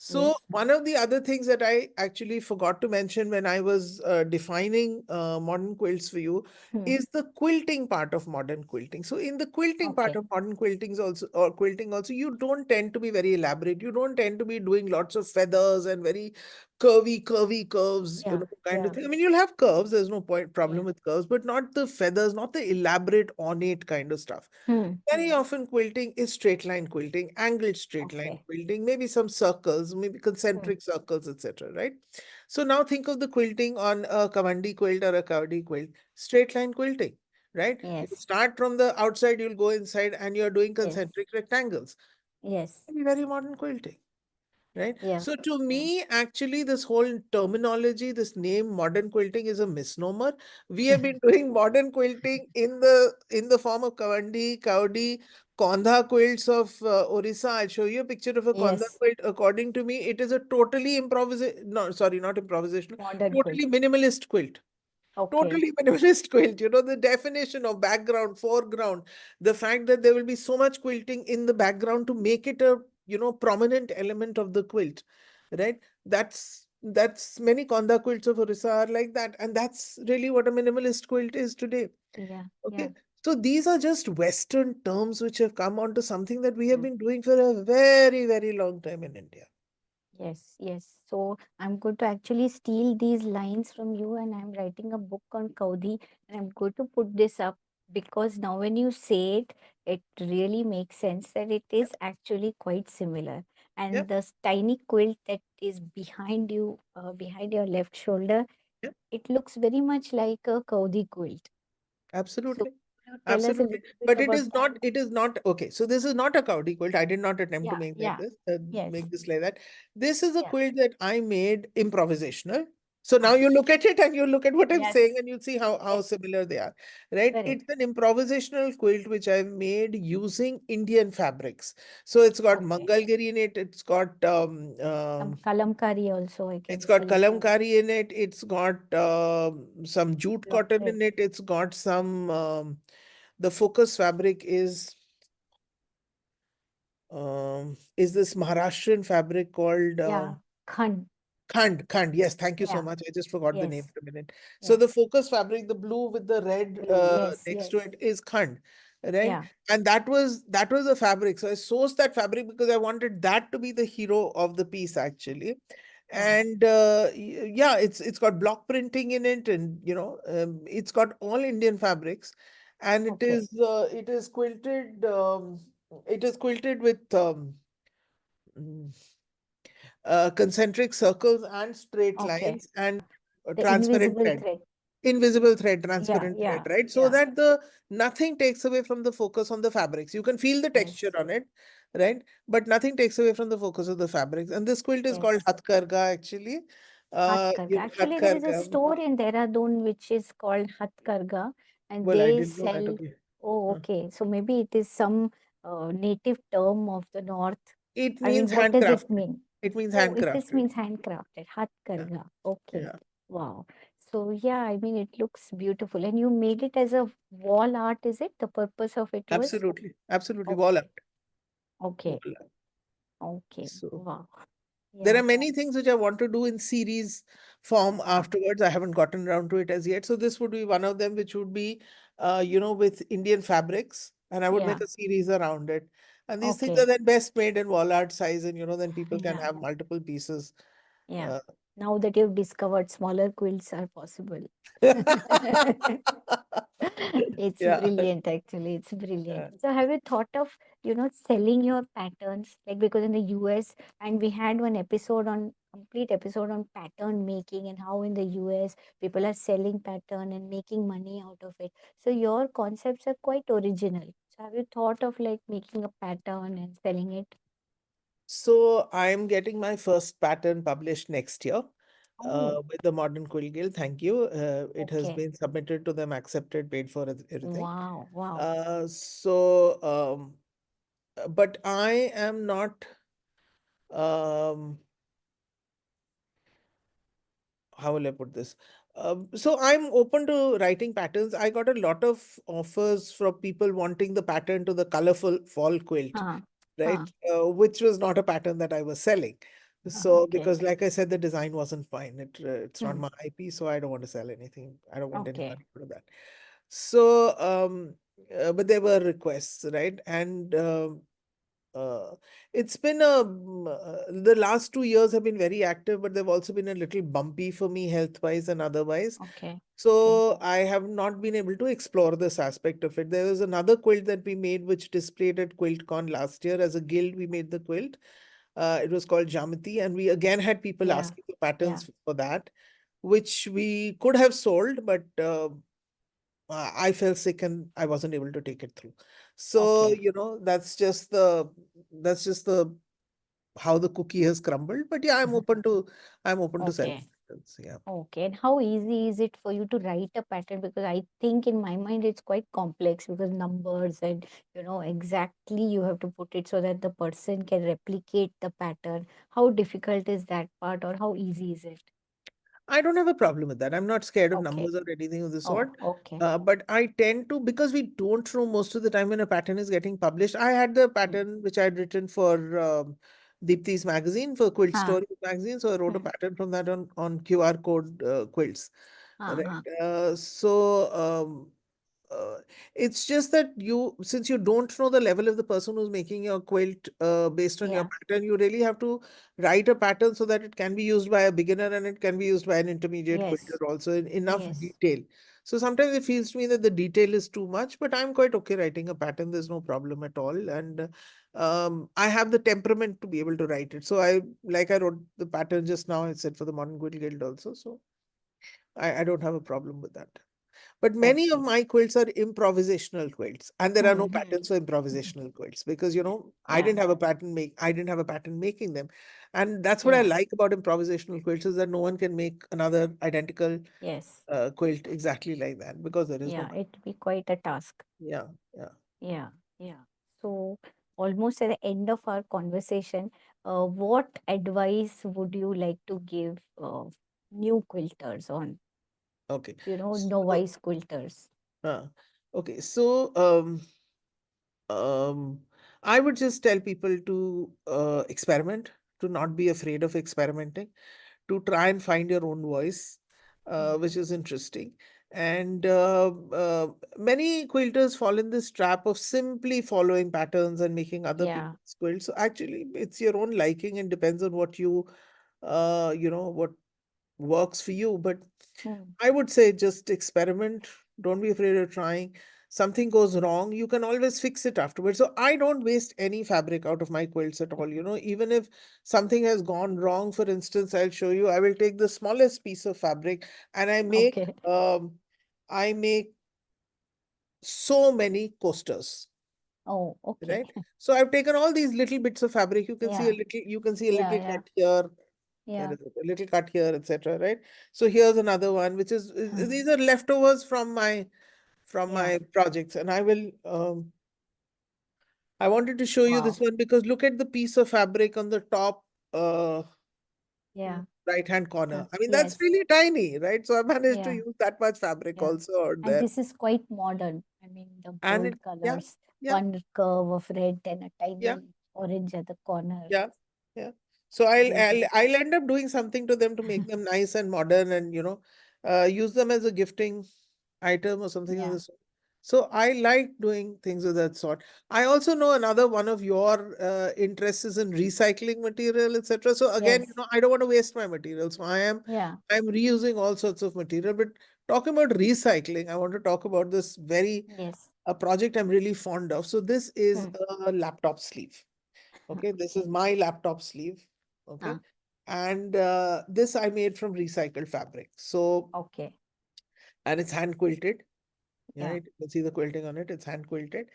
So Yes. one of the other things that I actually forgot to mention when I was defining modern quilts for you Hmm. is the quilting part of modern quilting. So in the quilting part Okay. of modern quiltings also, or quilting also, you don't tend to be very elaborate. You don't tend to be doing lots of feathers and very curvy curves, Yeah. kind of Yeah. thing. I mean, you'll have curves. There's no problem Yeah. with curves, but not the feathers, not the elaborate ornate kind of stuff. Hmm. Very often quilting is straight line quilting, angled straight line Okay. quilting, maybe some circles, maybe Hmm. concentric circles, etc. Right? So now think of the quilting on a Kavandi quilt or a Kaudi quilt, straight line quilting, right? You Yes. start from the outside, you'll go inside, and you're doing Yes. concentric rectangles. Yes. Very modern quilting, right? Yeah. So to Yeah. me, actually, this whole terminology, this name modern quilting is a misnomer. We have been doing modern quilting in the form of Kavandi, Kaudi, Kondha quilts of Orissa. I'll show you a picture of a Kondha Yes. quilt. According to me, it is a totally improvisation. No, sorry, not improvisational. Modern quilt. Totally minimalist quilt. Okay. Totally minimalist quilt. The definition of background, foreground, the fact that there will be so much quilting in the background to make it a, prominent element of the quilt, right? That's many Konda quilts of Orissa are like that. And that's really what a minimalist quilt is today. Yeah. Okay. Yeah. So these are just Western terms which have come onto something that we have Hmm. been doing for a very, very long time in India. Yes, yes. So I'm going to actually steal these lines from you, and I'm writing a book on Kaudi, and I'm going to put this up because now when you say it, it really makes sense that it is actually quite similar. Yeah, And this tiny quilt that is behind you, behind your left shoulder, yeah, it looks very much like a Kaudi quilt. So absolutely. could you tell us a Absolutely. little bit But about that? it is not, okay. So this is not a Cowdy quilt. I did not attempt to Yeah, yeah, yes, make this like that. This is a yeah, quilt that I made improvisational. So now ah, you look at it and you look at what I'm saying yes, and you see how yes, similar they are, right? correct. It's an improvisational quilt which I've made using Indian fabrics. So it's got Okay. Mangalgiri in it. Some kalamkari also I can It's got see. kalamkari in it. It's got some jute Block cotton thread. in it. It's got some the focus fabric is this Maharashtrian fabric called Yeah. Khand. Khand. Yes, thank you so Yeah. much. I just forgot the name Yes. for a minute. So Yeah. the focus fabric, the blue with the red Blue. Yes. next to Yes. it is Khand, right? Yeah. And that was a fabric. So I sourced that fabric because I wanted that to be the hero of the piece actually. Yeah. And yeah, it's got block printing in it, and it's got all Indian fabrics, and Okay. it is quilted with mm, concentric circles and straight Okay. lines and The transparent invisible thread, thread. invisible thread, Yeah. transparent thread, Yeah. right? So Yeah. that the nothing takes away from the focus on the fabrics. You can feel the texture Yes. on it, right? But nothing takes away from the focus of the fabrics. And this quilt is called Yes. Hatkarga actually. Hatkarga. Actually, there is a Hatkarga. store in Dehradun which is called Hatkarga, and Well, I they didn't know that. sell Okay. Oh, Uh, okay. So maybe it is some native term of the north. It I mean, means what does it handcrafted. mean? It means Oh, it just handcrafted. means handcrafted, hath Yeah, karga. Okay. yeah, Wow. So yeah, I mean, it looks beautiful. And you made it as a wall art, is it? The purpose of it was? absolutely, absolutely. Wall Okay. art, Okay. wall art. Okay. So Wow. there Yeah. are many things which I want to do in series form Ah, afterwards. I haven't gotten around to it as yet. So this would be one of them, which would be, with Indian fabrics, and I would make yeah. a series around it. And these things are Okay. then best made in wall art size, and then people can Yeah. have multiple pieces. Yeah. Uh, Now that you've discovered smaller quilts are possible. It's yeah. brilliant, actually. It's brilliant. Yeah. So, have you thought of, selling your patterns? Like, because in the US, and we had one episode on complete episode on pattern making and how in the US people are selling pattern and making money out of it. So, your concepts are quite original. So, have you thought of like making a pattern and selling it? So I'm getting my first pattern published next year Oh, with the Modern Quilt Guild. Thank you. It has okay. been submitted to them, accepted, paid for, everything. Wow, wow. But I am not, um, how will I put this? So I'm open to writing patterns. I got a lot of offers from people wanting the pattern to the colorful fall quilt, Huh, right? huh. Which was not a pattern that I was selling. So Okay. because like I said, the design wasn't fine. It's not Hmm. my IP, so I don't want to sell anything. I don't want any Okay. money out of that. So, but there were requests, right? And uh, it's been the last 2 years have been very active, but they've also been a little bumpy for me health-wise and otherwise. Okay. Okay. So I have not been able to explore this aspect of it. There was another quilt that we made which displayed at QuiltCon last year. As a guild, we made the quilt. It was called Jamati, and we again had people Yeah. asking for Yeah. patterns for that, which we could have sold, but I fell sick and I wasn't able to take it through. So, Okay. that's just the how the cookie has crumbled. But yeah, I'm open to selling Okay. patterns. Yeah. Okay. And how easy is it for you to write a pattern? Because I think in my mind it's quite complex because numbers and exactly you have to put it so that the person can replicate the pattern. How difficult is that part or how easy is it? I don't have a problem with that. I'm not scared of Okay. numbers or anything of the Oh, sort. okay. But I tend to, because we don't know most of the time when a pattern is getting published. I had the Hmm. pattern which I had written for Deepti's magazine, for Quilt Huh. Stories magazine. So I wrote a Hmm. pattern from that on QR code quilts. Huh. Huh. Right. Uh, it's just that since you don't know the level of the person who's making your quilt based on your Yeah. pattern, you really have to write a pattern so that it can be used by a beginner and it can be used by an intermediate quilter Yes. also in enough Yes. detail. So sometimes it feels to me that the detail is too much, but I'm quite okay writing a pattern. There's no problem at all. And I have the temperament to be able to write it. So I wrote the pattern just now, I said for the Modern Quilt Guild also. So I don't have a problem with that. But many of Okay. my quilts are improvisational quilts, and there are no Hmm. Hmm. patterns for improvisational quilts because Yeah. I didn't have a pattern making them, and that's what I Yeah. like about improvisational quilts is that no one can make another identical Yes. quilt exactly like that because there is no Yeah. pattern. It'd be quite a task. Yeah, yeah. Yeah, yeah. So, almost at the end of our conversation, what advice would you like to give new quilters on, Okay. So, novice quilters? uh, okay. So, um, I would just tell people to experiment, to not be afraid of experimenting, to try and find your own voice, Mm. which is interesting. And many quilters fall in this trap of simply following patterns and making other Yeah. people's quilts. So actually, it's your own liking and depends on what works for you. But Mm. I would say just experiment. Don't be afraid of trying. Something goes wrong, you can always fix it afterwards. So I don't waste any fabric out of my quilts at all. Even if something has gone wrong, for instance, I'll show you. I will take the smallest piece of fabric and Okay. I make so many coasters, Oh, okay. right? So I've taken all these little bits of fabric. Yeah. You can see a Yeah. little Yeah. cut here, where Yeah. is it? A little cut here, etc. Right? So here's another one, which is Huh. these are leftovers from my from Yeah. my projects, and I wanted to show you this Wow. one because look at the piece of fabric on the top uh, Yeah. right hand corner. I mean, that's Yes. really tiny, right? So I managed to Yeah. use that much fabric Yeah. also out And there. this is quite modern. I mean, the And bold it, yeah, colors, yeah, one curve of red and a yeah. tiny orange at the corner. Yeah, yeah. So I'll, I'll Beautiful. I'll end up doing something to them to make them nice and modern, and use them as a gifting item or something of Yeah. this sort. So I like doing things of that sort. I also know another one of your interests is in recycling material, etc. So again, Yes. I don't want to waste my material. So Yeah. I'm reusing all sorts of material. But talking about recycling, I want to talk about this very Yes. a project I'm really fond of. So this is Hmm. a laptop sleeve. Okay, this is Okay. my laptop sleeve. Okay, Huh. and this I made from recycled fabric. So, Okay. and it's hand quilted, Yeah. right? You can see the quilting on it. It's hand quilted,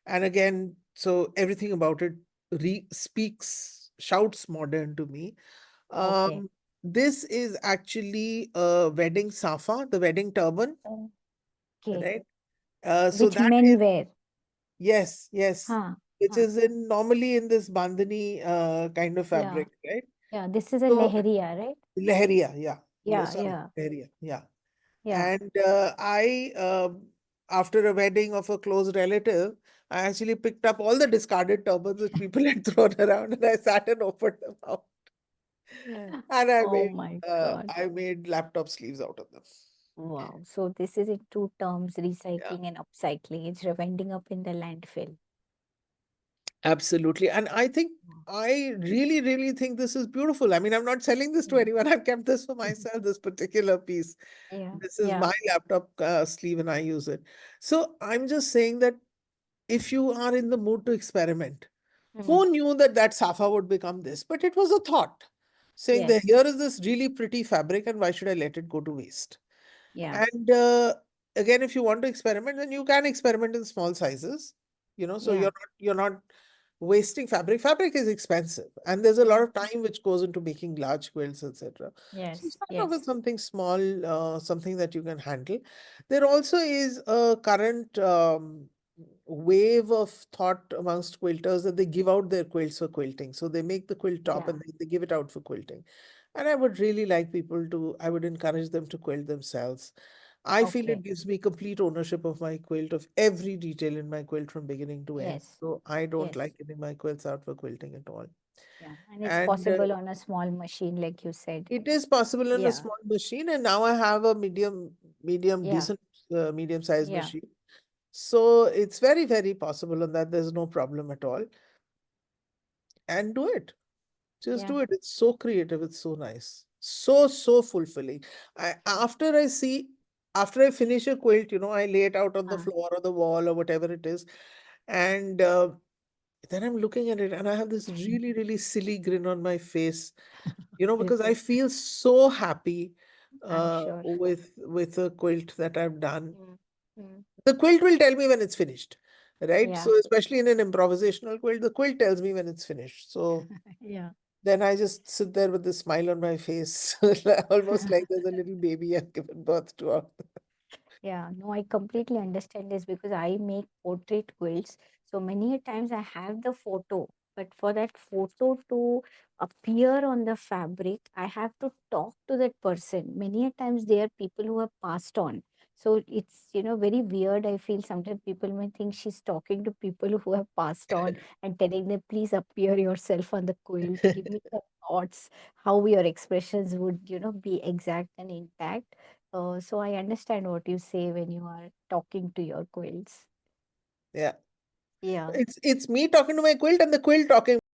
and again, so everything about it shouts modern to me. Okay. Um, this is actually a wedding safa, the wedding turban, Okay. right? So Which that men is, wear. yes, yes, Huh. which Huh. is in normally in this bandhani kind of Yeah. fabric, right? Yeah. This is a So leheria, right? Leheria, yeah. Yeah. Sorry, Yeah. Leheria, yeah. Yeah. And after a wedding of a close relative, I actually picked up all the discarded turbans which people had thrown around, and I sat and opened them out, and Oh my God. I made laptop sleeves out of them. Wow. So this is in two terms, Yeah. recycling and upcycling. It's ending up in the landfill. Absolutely. And I think I really, really think this is beautiful. I mean, I'm not selling this to Mm. anyone. I've kept this for myself, this particular piece. Yeah. This is Yeah. my laptop sleeve and I use it. So I'm just saying that if you are in the mood to experiment, Mm. who knew that that Safa would become this? But it was a thought saying that Yes. here is this really pretty fabric and why should I let it go to waste? Yeah. And again, if you want to experiment, then you can experiment in small sizes, so Yeah. you're not wasting fabric. Fabric is expensive, and there's a lot Mm. of time which goes into making large quilts, etc. So Yes. start off with Yes. something small, something that you can handle. There also is a current wave of thought amongst quilters that they give out their quilts for quilting. So they make the quilt top Yeah. and they give it out for quilting. And I would really like people to, I would encourage them to quilt themselves. I feel it Okay. gives me complete ownership of my quilt, of every detail in my quilt from beginning to end. Yes. So I don't Yes. like giving my quilts out for quilting at all. Yeah. And it's And possible on a small machine, like you said. it is possible in a Yeah. small machine. And now I have a Yeah. decent, medium sized Yeah. machine. So it's very, very possible on that. There's no problem at all. And do it. Just Yeah. do it. It's so creative. It's so nice. So, so fulfilling. After I finish a quilt, I lay it out on the Uh, floor or the wall or whatever it is. And then I'm looking at it and I have this really, really silly grin on my face, because I feel so happy I'm sure. with a quilt that I've done. Mm. Mm. The quilt will tell me when it's finished, right? Yeah. So especially in an improvisational quilt, the quilt tells me when it's finished. So Yeah. then I just sit there with a smile on my face, almost like there's a little baby I've given birth to. Yeah, no, I completely understand this because I make portrait quilts. So many a times I have the photo, but for that photo to appear on the fabric, I have to talk to that person. Many a times they are people who have passed on. So it's, very weird. I feel sometimes people may think she's talking to people who have passed on and telling them, please appear yourself on the quilt, give me the thoughts, how your expressions would, be exact and intact. So I understand what you say when you are talking to your quilts. Yeah. Yeah. It's me talking to my quilt and the quilt talking